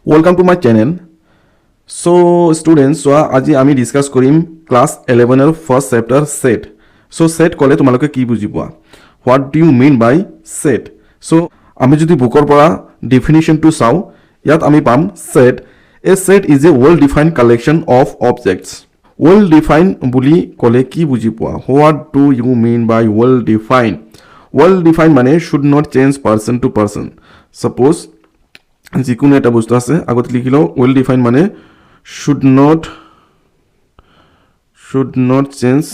Welcome to my channel. So students, আজি আমি discuss কৰিম ক্লাস 11 এৰ first chapter set. So set কলে তোমালোকে কি বুজি পোৱা? What do you mean by set? So আমি যদি বুকৰ পৰা ডেফিনিশনটো চাও, ইয়াত আমি পাম set. A set is a well defined collection of objects. Well defined বুলি কলে কি বুজি পোৱা? What do you mean by well defined? Well defined মানে should not change person to person. Suppose যিকোনো এটা বস্তু আছে আগত লিখিলো well defined মানে should not change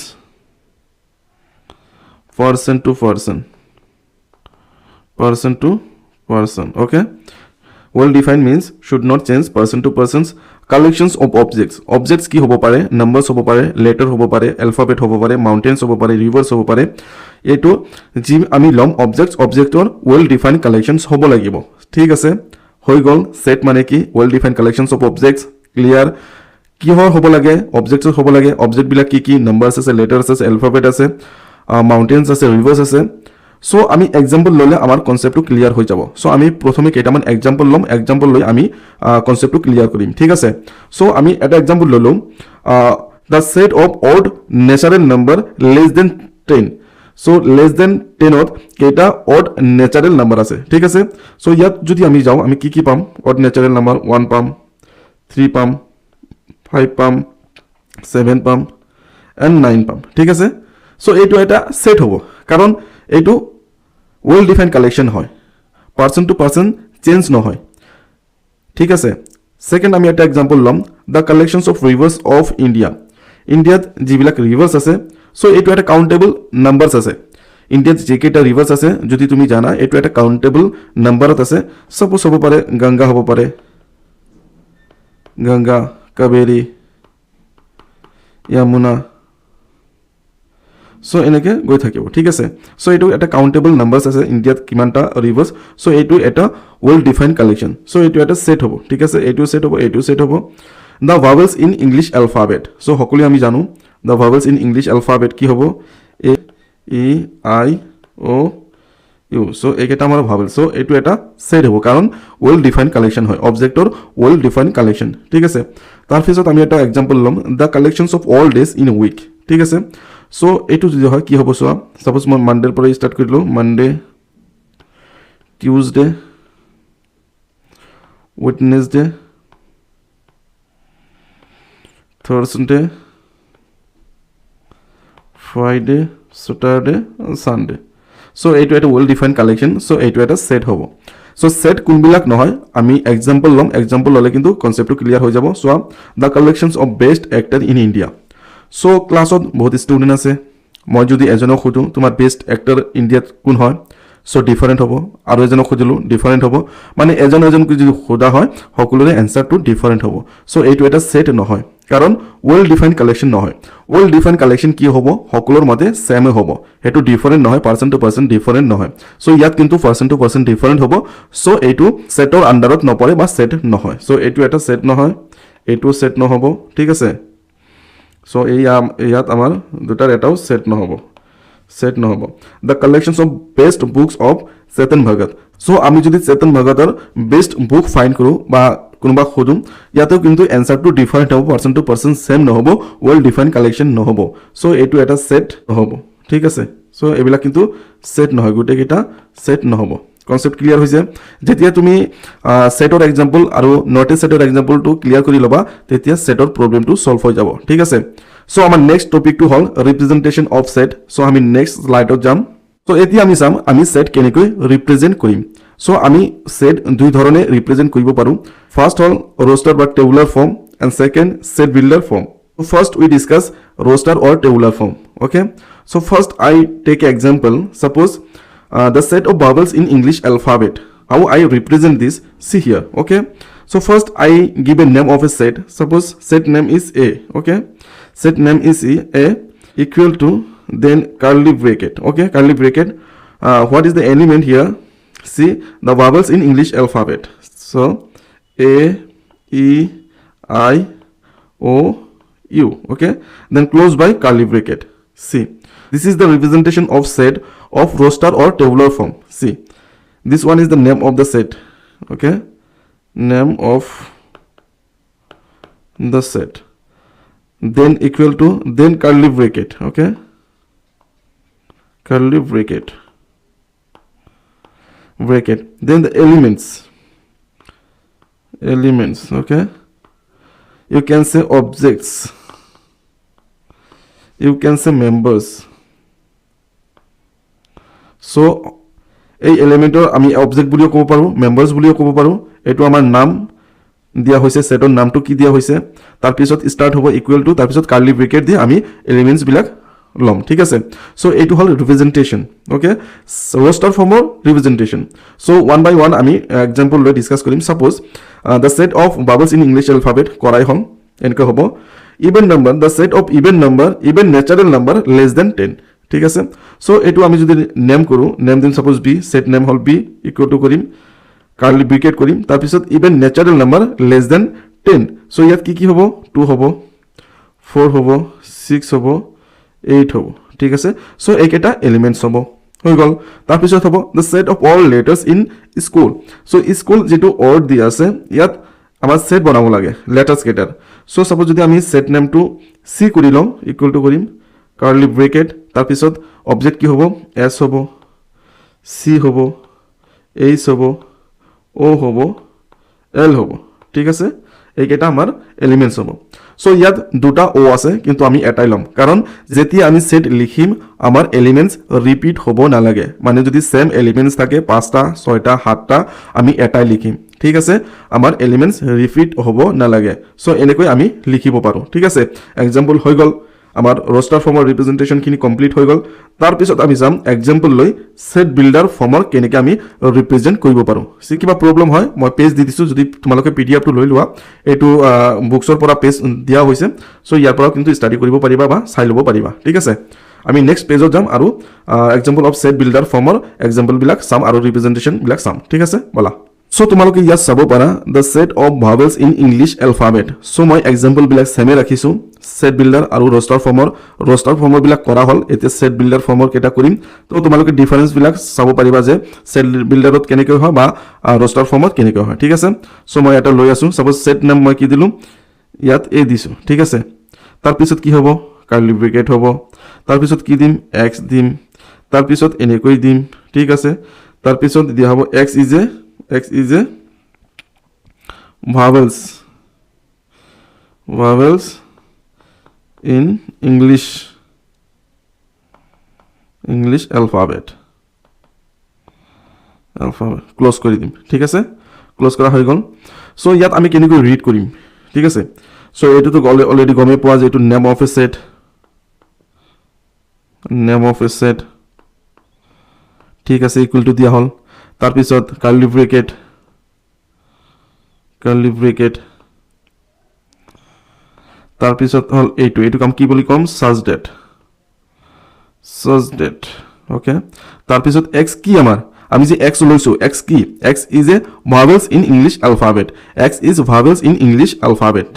person to person. Okay, well defined means should not change person to persons. Collections of objects কি হ'ব পাৰে? Numbers হ'ব পাৰে, letter হ'ব পাৰে, alphabet হ'ব পাৰে, mountains হ'ব পাৰে, rivers হ'ব পাৰে. এইটো যি আমি লম objectৰ well defined collections হ'ব লাগিব. ঠিক আছে, হৈ গল সেট মানে কি? well defined collections of objects. Clear? কি হ'ব লাগে? objects হ'ব লাগে. object বিলাক কি কি? numbers আছে, letters আছে, alphabet আছে, mountains আছে, rivers আছে. সো আমি এক্সাম্পল ললে আমাৰ কনসেপ্টটো ক্লিয়াৰ হৈ যাব. সো আমি প্ৰথমে কেইটামান এক্সাম্পল লম, এক্সাম্পল লৈ আমি কনসেপ্টটো ক্লিয়াৰ কৰিম. ঠিক আছে, সো আমি এটা এক্সাম্পল ললো, the set of odd natural number less than 10. So less than 10 ত কেইটা odd natural number আছে. ঠিক আছে, সো ইয়াত যদি আমি যাও আমি কি কি পাম? odd natural number 1 পাম, 3 পাম, 5 পাম, 7 পাম and 9 পাম. ঠিক আছে, সো এইটো এটা সেট হ'ব কাৰণ এইটো well defined collection হয়, person to person চেঞ্জ নহয়. ঠিক আছে, সেকেন্ড আমি এটা এক্সাম্পল লম, the collections of rivers of India. ইণ্ডিয়াত যিবিলাক ৰিভাৰ্ছ আছে, সো এইটো এটা কাউন্টেবল নাম্বাৰছ আছে. ইণ্ডিয়াত যেকেইটা ৰিভাৰ্ছ আছে যদি তুমি জানা এইটো এটা কাউন্টেবল নাম্বাৰত আছে. সপোজ হ'ব পাৰে গংগা হ'ব পাৰে, গংগা, কাবেৰী, যমুনা, সো এনেকে গৈ থাকিব. ঠিক আছে, সো এইটো এটা কাউন্টেবল নাম্বাৰছ আছে ইণ্ডিয়াত কিমানটা ৰিভাৰ্ছ. সো এইটো এটা well defined collection. সো এইটো এটা সেট হ'ব. ঠিক আছে, এইটো সেট হ'ব, এইটো সেট হ'ব. the vowels in English alphabet. So সকলোৱে আমি জানো the vowels in English alphabet কি হ'ব? A E I O U. So এইকেইটা আমাৰ vowels. সো এইটো এটা সেট হ'ব কাৰণ well defined collection হয়, অবজেক্টৰ well defined collection. ঠিক আছে, তাৰপিছত আমি এটা এক্সাম্পল লম, the collections of all days in a week. ঠিক আছে, সো এইটো যদি হয় কি হ'ব? চোৱা, সাপোজ মই মানডেৰ পৰা ষ্টাৰ্ট কৰিলো, Monday, Tuesday, Wednesday, Thursday, Friday, Saturday, Sunday. So এইটো এটা ওয়েল ডিফাইন্ড কালেকশন. সো এইটো এটা সেট হ'ব. সো সেট কোনবিলাক নহয় আমি এক্সাম্পল ল'ম, এক্সাম্পল ল'লে কিন্তু কনসেপ্টটো ক্লিয়াৰ হৈ যাব. চোৱা, the collections of best actor in India. So ক্লাছত বহুত ষ্টুডেণ্ট আছে, মই যদি এজনক সুধো তোমাৰ বেষ্ট এক্টৰ ইণ্ডিয়াত কোন হয়, সো ডিফাৰেণ্ট হ'ব. আৰু এজনক সুধিলো ডিফাৰেণ্ট হ'ব. মানে এজনক যদি সোধা হয় সকলোৰে এনসাৰটো ডিফাৰেণ্ট হ'ব. সো এইটো এটা সেট নহয় কাৰণ well defined collection নহয়. well defined collection কি হ'ব? সকলোৰ মতে সেমে হ'ব, সেইটো ডিফাৰেণ্ট নহয়, পাৰ্সন টু পাৰ্সন ডিফাৰেণ্ট নহয়. সো ইয়াত কিন্তু পাৰ্সন টু পাৰ্সন ডিফাৰেণ্ট হ'ব. সো এইটো সেটৰ আন্ডাৰত নপৰে বা সেট নহয়. সো এইটো এটা সেট নহয়, এইটো সেট নহ'ব. ঠিক আছে, সো ইয়াত আমাৰ দুটাৰ এটাও সেট নহ'ব. The collections of best books of Chetan Bhagat. So আমি যদি চেতন ভগতৰ বেষ্ট বুক ফাইণ্ড কৰোঁ বা কোনোবাক সোধো, ইয়াতেও কিন্তু এনসাৰটো ডিফাৰেণ্ট হ'ব, পাৰ্সন টু পাৰ্সন সেম নহ'ব, well defined collection নহ'ব. সো এইটো এটা সেট নহ'ব. ঠিক আছে, সো এইবিলাক কিন্তু সেট নহয়, গোটেইকেইটা সেট নহ'ব. কনসেপ্ট ক্লিয়াৰ হৈছে? যেতিয়া তুমি সেটৰ এক্সাম্পল আৰু নট এ সেটৰ এক্সাম্পলটো ক্লিয়াৰ কৰি ল'বা তেতিয়া সেটৰ প্ৰব্লেমটো সলভ হৈ যাব. ঠিক আছে, সো আমাৰ নেক্সট টপিকটো হ'ল ৰিপ্ৰেজেণ্টেশ্যন অফ সেট. সো আমি নেক্সট স্লাইডত যাম. সো এতিয়া আমি চাম আমি সেট কেনেকৈ ৰিপ্ৰেজেণ্ট কৰিম. সো আমি সেট দুই ধৰণে ৰিপ্ৰেজেণ্ট কৰিব পাৰোঁ. ফাৰ্ষ্ট হ'ল roster বা tabular form and second set builder form. First we discuss roster or tabular form. Okay, so first I take example. Suppose the set of vowels in English alphabet. How I represent this? See here. Okay, so first I give a name of a set. Suppose set name is A. Okay, set name is A equal to then curly bracket. Okay, curly bracket. What is the element here? See the vowels in English alphabet. So A, E, I, O, U. Okay, then close by curly bracket. See, this is the representation of set of roster or tabular form. See, this one is the name of the set. Okay, name of the set, then equal to, then curly bracket, okay, curly bracket, then the elements, okay, you can say objects, you can say members. So এই এলিমেন্টৰ আমি object বুলিও ক'ব পাৰোঁ, members বুলিও ক'ব পাৰোঁ। এইটো আমাৰ নাম দিয়া হৈছে, সেটৰ নামটো কি দিয়া হৈছে, তাৰপিছত ষ্টাৰ্ট হ'ব ইকুৱেল টু, তাৰপিছত কাৰ্লি ব্ৰেকেট দি আমি এলিমেণ্টছবিলাক ল'ম, ঠিক আছে। চ' এইটো হ'ল ৰিপ্ৰেজেণ্টেশ্যন, অ'কে, ৰষ্টাৰ ফৰ্মৰ representation. So' one by one আমি এক্সাম্পল লৈ ডিছকাছ কৰিম। Suppose the set of vowels in English alphabet কৰাই হ'ল, এনেকৈ হ'ব। Even number, the set of even number, even natural number less than 10, ঠিক আছে। চ' এইটো আমি যদি নেম কৰোঁ, নেম দিম ছাপ'জ বি, ছেট নেম হ'ল বি, ইকুৱেল টু কৰিম, কাৰ্লি ব্ৰেকেট কৰিম, তাৰপিছত even natural number less than 10। So' ইয়াত কি হ'ব, 2 হ'ব, 4 হ'ব, 6 হ'ব, 8 হ'ব, ঠিক আছে। চ' এইকেইটা এলিমেণ্টছ হ'ব, হৈ গ'ল। তাৰপিছত হ'ব the set of all letters in school. So' school যিটো ৱৰ্ড দি আছে, ইয়াত আমাৰ ছেট বনাব লাগে লেটাৰ্ছ কেইটাৰ। চ' ছাপ'জ যদি আমি ছেট নেমটো চি কৰি লওঁ, ইকুৱেল টু কৰিম, কাৰ্লি ব্ৰেকেট, তাৰপিছত অবজেক্ট কি হ'ব, এছ হ'ব, চি হ'ব, এইচ হ'ব, অ' হ'ব, এল হ'ব, ঠিক আছে। এইকেইটা আমাৰ এলিমেণ্টছ হ'ব। চ' ইয়াত দুটা অ' আছে, কিন্তু আমি এটাই ল'ম, কাৰণ যেতিয়া আমি ছেট লিখিম আমাৰ এলিমেণ্টছ ৰিপিট হ'ব নালাগে। মানে যদি ছেম এলিমেণ্টছ থাকে 5টা 6টা 7টা, আমি এটাই লিখিম, ঠিক আছে। আমাৰ এলিমেণ্টছ ৰিপিট হ'ব নালাগে। চ' এনেকৈ আমি লিখিব পাৰোঁ, ঠিক আছে। এক্সাম্পল হৈ গ'ল, আমাৰ ৰষ্টাৰ ফৰ্মৰ ৰিপ্ৰেজেণ্টেশ্যনখিনি কমপ্লিট হৈ গ'ল। তাৰপিছত আমি যাম এক্সাম্পল লৈ ছেট বিল্ডাৰ ফৰ্মৰ কেনেকৈ আমি ৰিপ্ৰেজেণ্ট কৰিব পাৰোঁ। কিবা প্ৰব্লেম হয় মই পেজ দি দিছোঁ, যদি তোমালোকে PDF টো লৈ লোৱা, এইটো বুকছৰ পৰা পেজ দিয়া হৈছে। চ' ইয়াৰ পৰাও কিন্তু ষ্টাডি কৰিব পাৰিবা বা চাই ল'ব পাৰিবা, ঠিক আছে। আমি নেক্সট পেজত যাম আৰু এক্সাম্পল অফ ছেট বিল্ডাৰ ফৰ্মৰ এক্সাম্পলবিলাক চাম আৰু ৰিপ্ৰেজেণ্টেশ্যনবিলাক চাম, ঠিক আছে, ব'লা। চ' তোমালোকে ইয়াত চাব পাৰা the set of vowels in English alphabet. So' মই এক্সাম্পলবিলাক ছেমে ৰাখিছোঁ, ছেট বিল্ডাৰ আৰু ৰষ্টাৰ ফৰ্মৰবিলাক কৰা হ'ল। এতিয়া ছেট বিল্ডাৰ ফৰ্মৰ কেইটা কৰিম। তো তোমালোকে ডিফাৰেঞ্চবিলাক চাব পাৰিবা যে ছেট বিল্ডাৰত কেনেকৈ হয় বা ৰষ্টাৰ ফৰ্মত কেনেকৈ হয়, ঠিক আছে। চ' মই এটা লৈ আছোঁ, ছাপ'জ ছেট নেম মই কি দিলোঁ, ইয়াত এ দিছোঁ, ঠিক আছে। তাৰপিছত কি হ'ব, কাৰ্লি ব্ৰেকেট হ'ব, তাৰপিছত কি দিম, এক্স দিম, তাৰপিছত এনেকৈ দিম, ঠিক আছে। তাৰপিছত দিয়া হ'ব x is a vowels in English alphabet, close কৰি দিম, ঠিক আছে। ক্ল'জ কৰা হৈ গ'ল। চ' ইয়াত আমি কেনেকৈ ৰিড কৰিম, ঠিক আছে। চ' এইটোতো অলৰেডি গমেই পোৱা যে এইটো নেম অফ এ ছেট, ঠিক আছে, ইকুৱেল টু দিয়া হ'ল। তাৰপিছত কাৰ্লি ব্ৰেকেট, তাৰপিছত হ'ল এইটো কাম কি বুলি ক'ম, চাৰ্জ ডেট, অ'কে। তাৰপিছত এক্স কি আমাৰ, আমি যে এক্স লৈছোঁ, এক্স কি, x is a vowels in English alphabet,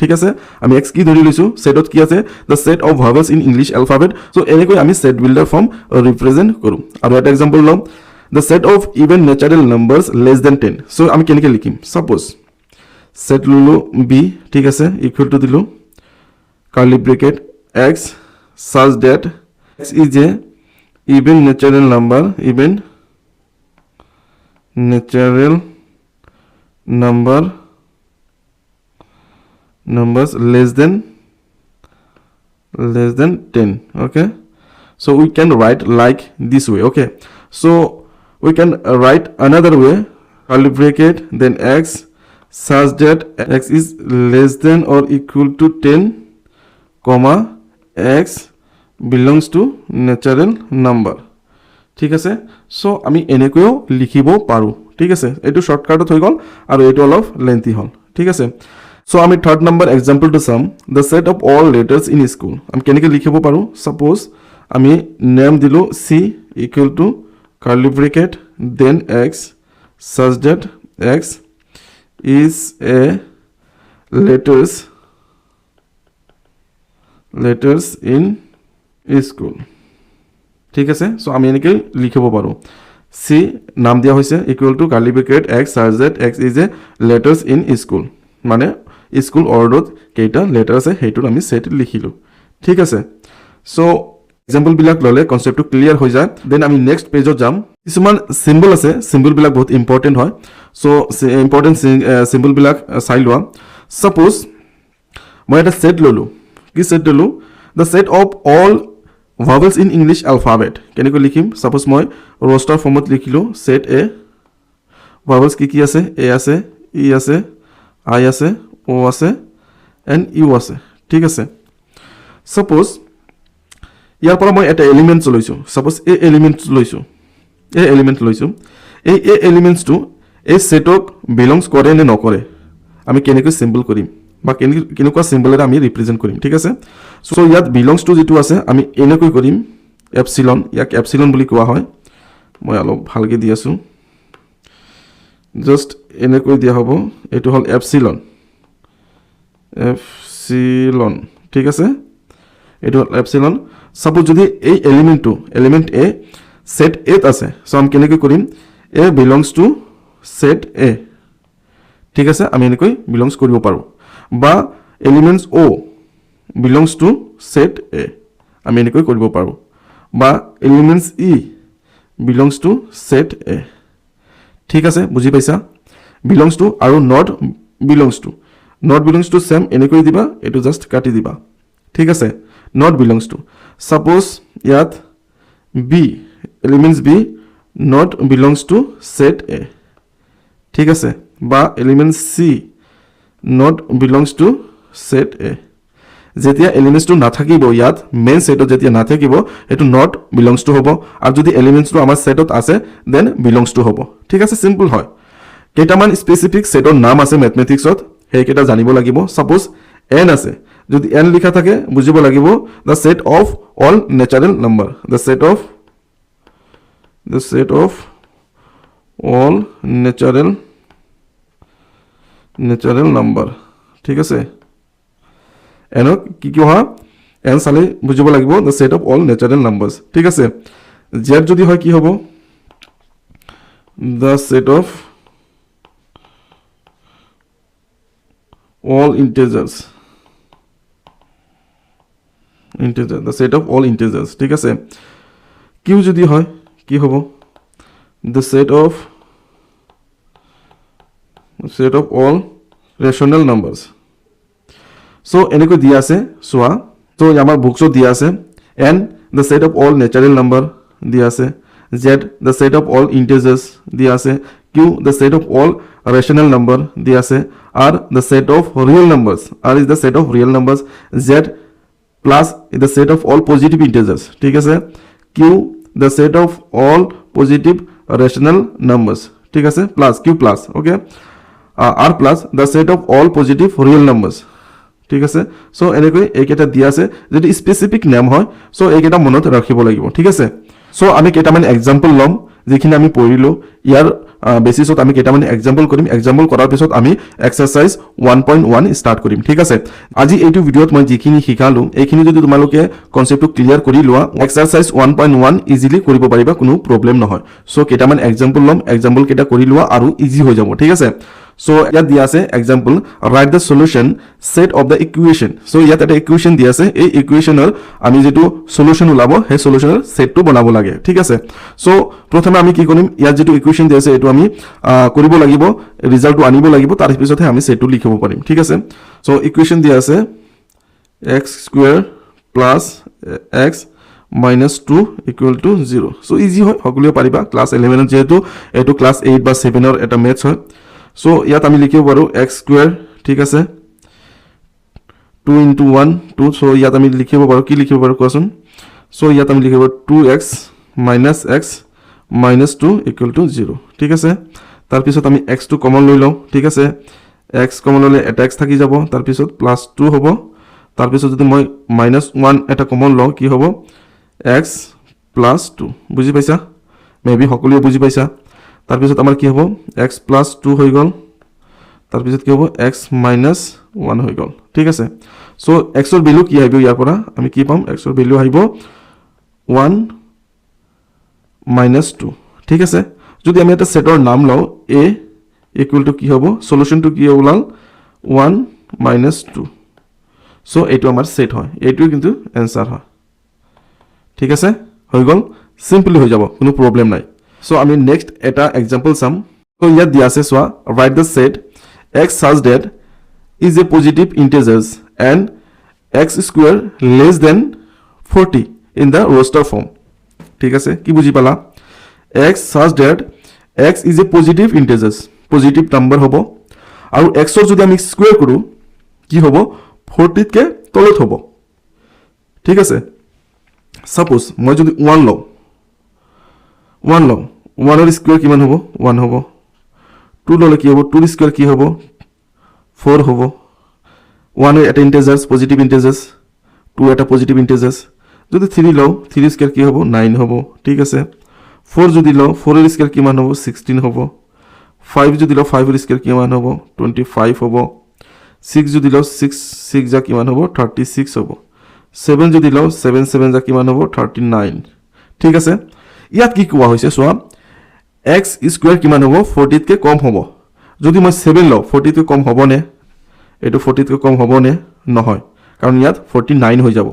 ঠিক আছে। আমি এক্স কি ধৰি লৈছোঁ, ছেটত কি আছে, the set of vowels in English alphabet. So' এনেকৈ আমি ছেট বিল্ডাৰ ফৰ্ম ৰিপ্ৰেজেণ্ট কৰোঁ। আৰু এটা এক্সাম্পল ল'ম, the set of even natural numbers less than 10। So' আমি কেনেকৈ লিখিম, ছাপ'জ ছেট ল'লোঁ বি, ঠিক আছে, ইকুৱেল টু দিলোঁ, কাৰ্লি ব্ৰেকেট, এক্স চাৰ্জ that, x is a even natural numbers less than 10, okay. So we can write like this way, okay. So we can write another way, curly bracket, then x such that x is less than or equal to 10 comma x belongs to natural number, ঠিক আছে। চ' আমি এনেকৈও লিখিব পাৰোঁ, ঠিক আছে। এইটো শ্বৰ্টকাটত হৈ গ'ল আৰু এইটো অলপ লেন্থি হ'ল, ঠিক আছে। চ' আমি থাৰ্ড নম্বৰ এক্সাম্পলটো চাম, the set of all letters in school. আমি কেনেকৈ লিখিব পাৰোঁ, ছাপ'জ আমি নেম দিলোঁ C, equal to curly bracket, then x চাৰ্জ that x is a letters in school, ঠিক আছে। চ' আমি এনেকৈ লিখিব পাৰোঁ। চি নাম দিয়া হৈছে equal to curly bracket x such that x is a letters in school মানে স্কুল অৰ্ডাৰত কেইটা লেটাৰ আছে সেইটোত আমি সেট লিখিলোঁ ঠিক আছে সো এক্সাম্পলবিলাক ল'লে কনচেপ্টটো ক্লিয়াৰ হৈ যায় দেন আমি নেক্সট পেজত যাম কিছুমান চিম্বল আছে চিম্বলবিলাক বহুত ইম্পৰ্টেণ্ট হয় সো ইম্পৰ্টেণ্ট চিম্বলবিলাক চাই লোৱা সাপোজ মই এটা সেট ল'লোঁ কি সেট ল'লোঁ the set of all vowels in English alphabet কেনেকৈ লিখিম সাপোজ মই roster ফৰ্মত লিখিলোঁ set a vowels কি আছে a আছে e আছে i আছে o আছে and u আছে ঠিক আছে সাপোজ ইয়াৰ পৰা মই এটা এলিমেন্টছ লৈছোঁ সাপোজ এই এলিমেন্টছ লৈছোঁ এই এলিমেন্টছটো এই সেটক বিলংছ কৰে নে নকৰে আমি কেনেকৈ সিম্বল কৰিম বা কেনেকুৱা সিম্বলেৰে আমি ৰিপ্ৰেজেন্ট কৰিম ঠিক আছে সো ইয়াত বিলংছ টু যেটো আছে আমি এনেকৈ কৰিম এপসিলন ইয়াক এপসিলন বুলি কোৱা হয় মই অলপ ভালকৈ দি আছোঁ জাস্ট এনেকৈ দিয়া হ'ব এটো হল এপসিলন ঠিক আছে এটো হল এপসিলন সাপোজ যদি এই এলিমেন্ট এ সেট এ আছে সো আমি কেনেকৈ কৰিম এ বিলংছ টু সেট এ ঠিক আছে আমি এনেকৈ বিলংছ কৰিব পাৰোঁ বা elements o belongs to set a আমি এনেকৈ কৰিব পাৰোঁ বা elements e belongs to set a ঠিক আছে বুজি পাইছা belongs to আৰু not belongs to same এনেকৈ দিবা এটো জাস্ট কাটি দিবা ঠিক আছে not belongs to suppose ইয়াত b elements b not belongs to set a ঠিক আছে বা elements c not belongs to set a যেতিয়া এলিমেন্টছটো নাথাকিব ইয়াত মেইন সেটত যেতিয়া নাথাকিব এটো not belongs to হ'ব আৰু যদি এলিমেন্টছটো আমাৰ সেটত আছে দেন belongs to হ'ব ঠিক আছে সিম্পল হয় কেইটামান স্পেসিফিক সেটৰ নাম আছে ম্যাথমেটিক্সত সেই কেইটা জানিব লাগিব সাপোজ n আছে যদি n লিখা থাকে বুজিব লাগিব the set of all natural number the set of all natural number ঠিক আছে এনক কি কি হয় এন চালে বুজিব লাগিব the set of all natural numbers ঠিক আছে z যদি হয় কি হ'ব the set of all integers the set of all integers ঠিক আছে q যদি হয় কি হ'ব the set of all rational numbers so এনেকৈ দিয়া আছে সোয়া তো আমাৰ বুকছত দিয়া আছে n the set of all natural number দিয়া আছে z the set of all integers দিয়া আছে q the set of all rational number দিয়া আছে r the set of real numbers r is the set of real numbers z plus the set of all positive integers ঠিক আছে q the set of all positive rational numbers ঠিক আছে plus q plus okay r plus the set of all positive real numbers ঠিক আছে so এনেকৈ এইকেইটা দিয়া আছে যদি স্পেসিফিক নাম হয় সো এইকেইটা মনত ৰাখিব লাগিব ঠিক আছে সো আমি কেইটামান এক্সাম্পল লম যেখিনি আমি পঢ়িলো ইয়াৰ বেসিছত আমি কেইটামান এক্সাম্পল কৰিম এক্সাম্পল কৰাৰ পিছত আমি এক্সাৰসাইজ 1.1 স্টাৰ্ট কৰিম ঠিক আছে আজি এইটো ভিডিঅত মই যিখিনি শিকালো এইখিনি যদি তোমালোকে কনসেপ্টটো ক্লিয়াৰ কৰি লোৱা এক্সাৰসাইজ 1.1 ইজিলি কৰিব পাৰিবা কোনো প্ৰবলেম নহয় সো কেইটামান এক্সাম্পল লম এক্সাম্পল কেইটা কৰি লোৱা আৰু ইজি হৈ যাব ঠিক আছে so ইয়াত দিয়া আছে example write the solution set of the equation so ইয়াত এটা ইকুয়েশন দিয়া আছে এই ইকুয়েশনৰ আমি যেটো সলিউশন ওলাব হে সলিউশনৰ সেটটো বনাব লাগে ঠিক আছে so প্ৰথমে আমি কি কৰিম ইয়াত যেটো ইকুয়েশন দিয়া আছে এটো আমি কৰিব লাগিব ৰিজাল্টটো আনিব লাগিব তাৰ পিছতহে আমি সেটটো লিখিব পাৰিম ঠিক আছে so ইকুয়েশন দিয়া আছে x square plus x minus 2 equal to 0 so easy হয় সকলোৱে পাৰিবা ক্লাস 11 যেটো এটো ক্লাস 8 বা 7 ৰ এটা ম্যাথছ হয় so ইয়াত আমি লিখিব পাৰো x square ঠিক আছে 2 into 1 2 so ইয়াত আমি লিখিব পাৰো কি লিখিব পাৰো কোৱাচোন so ইয়াত আমি লিখিব 2x minus x minus 2 equal to 0 ঠিক আছে তাৰ পিছত আমি x টো কমন লৈ লওঁ ঠিক আছে x কমন ললে এটা x থাকি যাব তাৰ পিছত প্লাস 2 হ'ব তাৰ পিছত যদি মই minus 1 এটা কমন লওঁ কি হ'ব x plus 2 বুজি পাইছা মেবি সকলোৱে বুজি পাইছা তাৰ পিছত আমাৰ কি হ'ব x plus 2 হৈ গল তাৰ পিছত কি হ'ব x minus 1 হৈ গল ঠিক আছে সো x ৰ ভ্যালু কি আহিব ইয়াৰ পৰা আমি কি পাম x ৰ ভ্যালু আহিব 1 minus 2 ঠিক আছে যদি আমি এটা সেটৰ নাম লওঁ a ইকুৱেল টু কি হ'ব সলিউশনটো কি ওলাল 1 - 2 সো এইটো আমাৰ সেট হয় এইটো কিন্তু आंसर হয় ঠিক আছে হৈ গল সিম্পলি হৈ যাব কোনো প্ৰবলেম নাই সো আমি নেক্সট এটা एग्जांपल চাম তো ইয়াত দিয়া আছে সোয়া write the set x such that is a positive integers and x square less than 40 in the roster form ঠিক আছে কি বুঝি পালা x such that x is a positive integers positive number হ'ব আৰু x ৰ যদি আমি স্কয়াৰ কৰো কি হ'ব 40 কে তলত হ'ব ঠিক আছে সাপোজ মই যদি 1 লও 1 ৰ স্কয়াৰ কিমান হ'ব 1 হ'ব 2 ললে কি হ'ব 2 ৰ স্কয়াৰ কি হ'ব 4 হ'ব 1 এটা ইন্টিজার্স পজিটিভ ইন্টিজার্স 2 এটা পজিটিভ ইন্টিজার্স যদি 3 লও 3 স্কয়ার কি হ'ব 9 হ'ব ঠিক আছে 4 যদি লও 4 এর স্কয়ার কিমান হ'ব 16 হ'ব 5 যদি লও 5 এর স্কয়ার কিমান হ'ব 25 হ'ব 6 যদি লও 6 যা কিমান হ'ব 36 হ'ব 7 যদি লও 7 যা কিমান হ'ব 39 ঠিক আছে ইয়াত কি কোৱা হৈছে সোয়া x স্কয়ার কিমান হ'ব 40 কে কম হ'ব যদি মই 7 লও 40 কে কম হ'ব নে এটো 40 কে কম হ'ব নে নহয় কাৰণ ইয়াত 49 হৈ যাব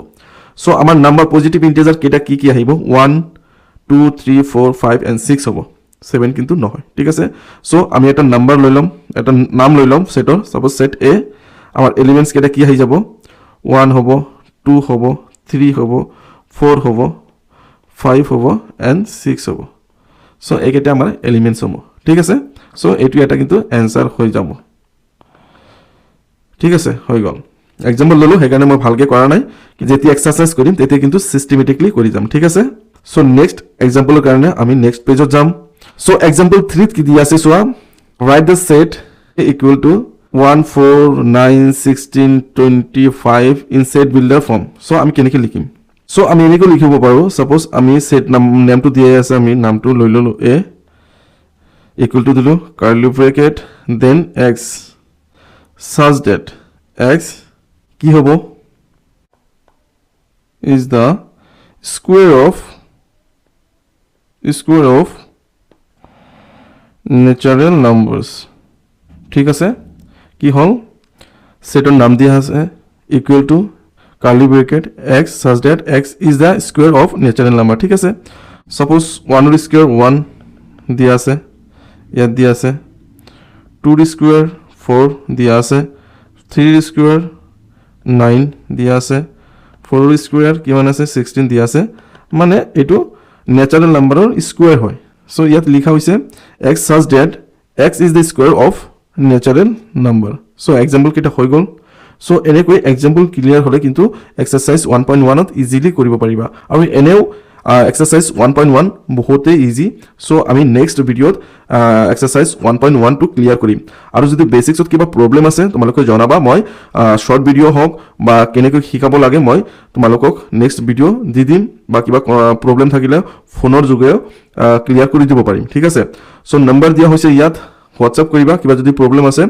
সো আমাৰ নাম্বাৰ পজিটিভ ইন্টিজাৰ কেটা কি আহিব 1 2 3 4 5 and 6 হ'ব 7 কিন্তু নহয় ঠিক আছে সো আমি এটা নাম্বাৰ লৈ লম এটা নাম লৈ লম সেটৰ সাপোজ সেট a আমাৰ এলিমেন্টস কেটা কি আহি যাব 1 হ'ব 2 হ'ব 3 হ'ব 4 হ'ব 5 হ'ব and 6 হ'ব সো একেটা আমাৰ এলিমেন্টস হ'ব ঠিক আছে সো এটো এটা কিন্তু आंसर হৈ যাব ঠিক আছে হৈ গল एग्जांपल ললো হেকানে মই ভালকে কৰা নাই কি যেতি এক্সাৰসাইজ কৰিম তেতি কিন্তু সিস্টেমেটিকলি কৰি যাম ঠিক আছে সো নেক্সট एग्जांपलৰ কাৰণে আমি নেক্সট পেজত যাম সো एग्जांपल 3 কি দিয়া আছে সোয়া write the set equal to 1 4 9 16 25 in set builder form so আমি কেনেকৈ লিখিম সো আমি এনেকৈ লিখিব পাৰো সাপোজ আমি সেট নামটো দিয়া আছে আমি নামটো লৈ ললো a equal to দিলো curly bracket then x such that x কি হ'ব is the square of natural numbers ঠিক আছে কি হল সেটৰ নাম দিয়া আছে equal to curly bracket x such that x is the square of natural number ঠিক আছে suppose 1 ৰ স্কয়াৰ 1 দিয়া আছে ইয়াত দিয়া আছে 2 ৰ স্কয়াৰ 4 দিয়া আছে 3 ৰ স্কয়াৰ 9 দিয়া আছে 4 ৰ স্কয়াৰ কিমান আছে 16 দিয়া আছে মানে এটো ন্যাচাৰাল নাম্বাৰৰ স্কয়াৰ হয় সো ইয়াত লিখা হৈছে x such that x is the square of natural number so example কিটা হৈ গল সো এনেকৈ एग्जांपल ক্লিয়াৰ হলে কিন্তু এক্সাৰসাইজ 1.1 ত ইজিলি কৰিব পাৰিবা আৰু এনেও এক্সারসাইজ 1.1 বহুতে ইজি সো আমি নেক্সট ভিডিওত এক্সারসাইজ 1.1 টু ক্লিয়াৰ কৰিম আৰু যদি বেসিক্সত কিবা প্ৰবলেম আছে তোমালোকে জনাবা মই শৰ্ট ভিডিও হক বা কেনেকৈ শিকাব লাগে মই তোমালোকক নেক্সট ভিডিও দি দিম বা কিবা প্ৰবলেম থাকিলে ফোনৰ যোগে ক্লিয়াৰ কৰি দিব পাৰিম ঠিক আছে সো নম্বৰ দিয়া হৈছে ইয়াত হোৱাটসঅ্যাপ কৰিবা কিবা যদি প্ৰবলেম আছে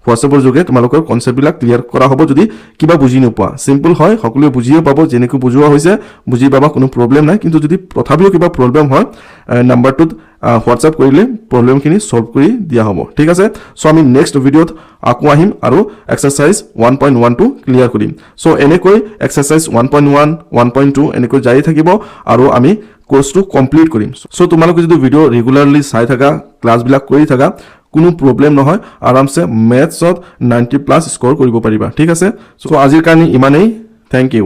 হোৱাটসঅ্যাপৰ যোগে তোমালোকৰ কনসেপ্টবিলাক ক্লিয়াৰ কৰা হ'ব যদি কিবা বুজি নোপোৱা সিম্পল হয় সকলোৱে বুজিও পাব যেনেকৈ বুজোৱা হৈছে বুজি পাবা কোনো প্ৰবলেম নাই কিন্তু যদি তথাপিও কিবা প্ৰবলেম হয় নম্বৰটোত হোৱাটসঅ্যাপ কৰিলে প্ৰবলেমখিনি সলভ কৰি দিয়া হ'ব ঠিক আছে সো আমি নেক্সট ভিডিওত আকৌ আহিম আৰু এক্সাৰসাইজ 1.1 টু ক্লিয়াৰ কৰিম সো এনেকৈ এক্সাৰসাইজ 1.1 1.2 এনেকৈ যাই থাকিব আৰু আমি কোৰ্সটো কমপ্লিট কৰিম সো তোমালোকে যদি ভিডিও ৰেগুলাৰলি চাই থাকা ক্লাছবিলাক কৰি থাকা কোনো প্ৰবলেম নহয় আৰামসে ম্যাথছত 90 প্লাস স্কোৰ কৰিব পাৰিবা ঠিক আছে সো আজিৰ কাৰণে ইমানেই থ্যাংক ইউ